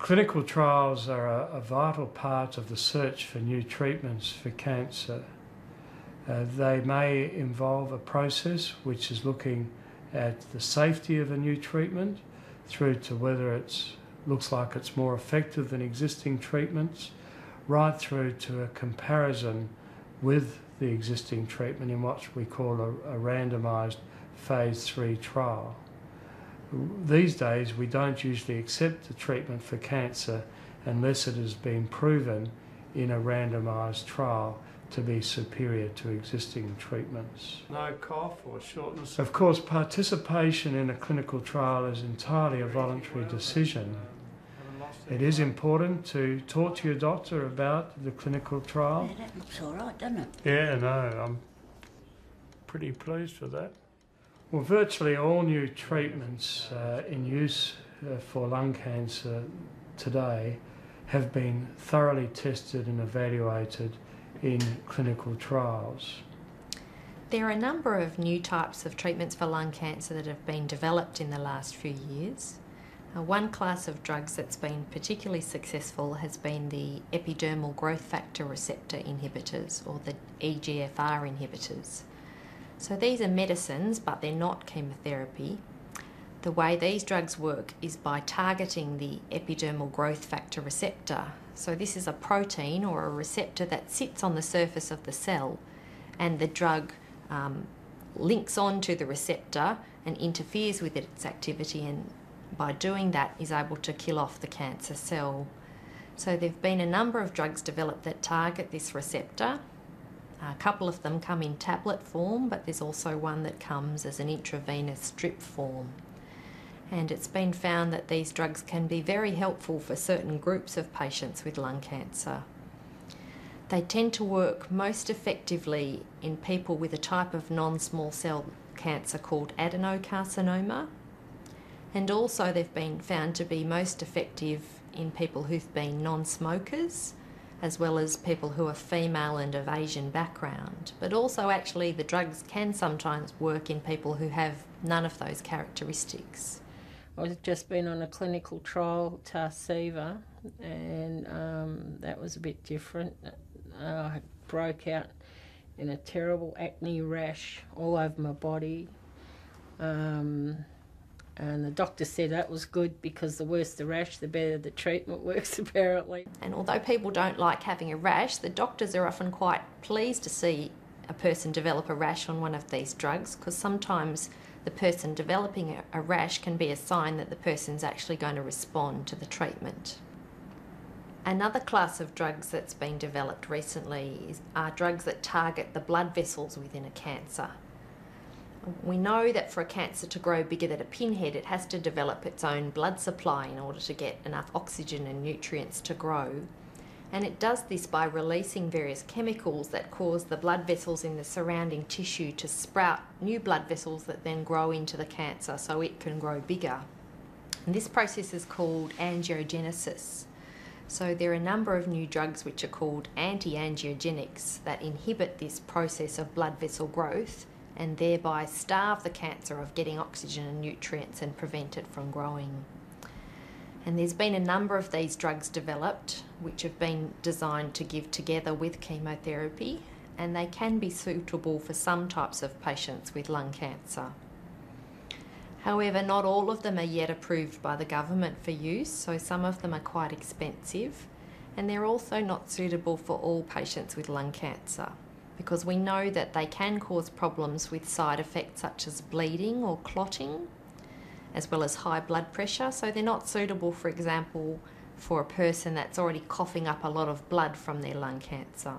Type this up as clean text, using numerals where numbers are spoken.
Clinical trials are a vital part of the search for new treatments for cancer. They may involve a process which is looking at the safety of a new treatment through to whether it looks like it's more effective than existing treatments, right through to a comparison with the existing treatment in what we call a randomised phase 3 trial. These days we don't usually accept the treatment for cancer unless it has been proven in a randomised trial to be superior to existing treatments. No cough or shortness? Of course, participation in a clinical trial is entirely a voluntary decision. It is important to talk to your doctor about the clinical trial. Yeah, that looks all right, doesn't it? Yeah, no, I'm pretty pleased with that. Well, virtually all new treatments in use for lung cancer today have been thoroughly tested and evaluated in clinical trials. There are a number of new types of treatments for lung cancer that have been developed in the last few years. One class of drugs that's been particularly successful has been the epidermal growth factor receptor inhibitors, or the EGFR inhibitors. So these are medicines, but they're not chemotherapy. The way these drugs work is by targeting the epidermal growth factor receptor. So this is a protein or a receptor that sits on the surface of the cell, and the drug links onto the receptor and interferes with its activity, and by doing that is able to kill off the cancer cell. So there have been a number of drugs developed that target this receptor. A couple of them come in tablet form, but there's also one that comes as an intravenous drip form. And it's been found that these drugs can be very helpful for certain groups of patients with lung cancer. They tend to work most effectively in people with a type of non-small cell cancer called adenocarcinoma. And also they've been found to be most effective in people who've been non-smokers, as well as people who are female and of Asian background. But also actually the drugs can sometimes work in people who have none of those characteristics. I've just been on a clinical trial, Tarceva, and that was a bit different. I broke out in a terrible acne rash all over my body. And the doctor said that was good because the worse the rash, the better the treatment works, apparently. And although people don't like having a rash, the doctors are often quite pleased to see a person develop a rash on one of these drugs, because sometimes the person developing a rash can be a sign that the person's actually going to respond to the treatment. Another class of drugs that's been developed recently are drugs that target the blood vessels within a cancer. We know that for a cancer to grow bigger than a pinhead, it has to develop its own blood supply in order to get enough oxygen and nutrients to grow. And it does this by releasing various chemicals that cause the blood vessels in the surrounding tissue to sprout new blood vessels that then grow into the cancer so it can grow bigger. And this process is called angiogenesis. So there are a number of new drugs which are called anti-angiogenics that inhibit this process of blood vessel growth and thereby starve the cancer of getting oxygen and nutrients and prevent it from growing. And there's been a number of these drugs developed which have been designed to give together with chemotherapy, and they can be suitable for some types of patients with lung cancer. However, not all of them are yet approved by the government for use, so some of them are quite expensive, and they're also not suitable for all patients with lung cancer, because we know that they can cause problems with side effects such as bleeding or clotting, as well as high blood pressure. So they're not suitable, for example, for a person that's already coughing up a lot of blood from their lung cancer.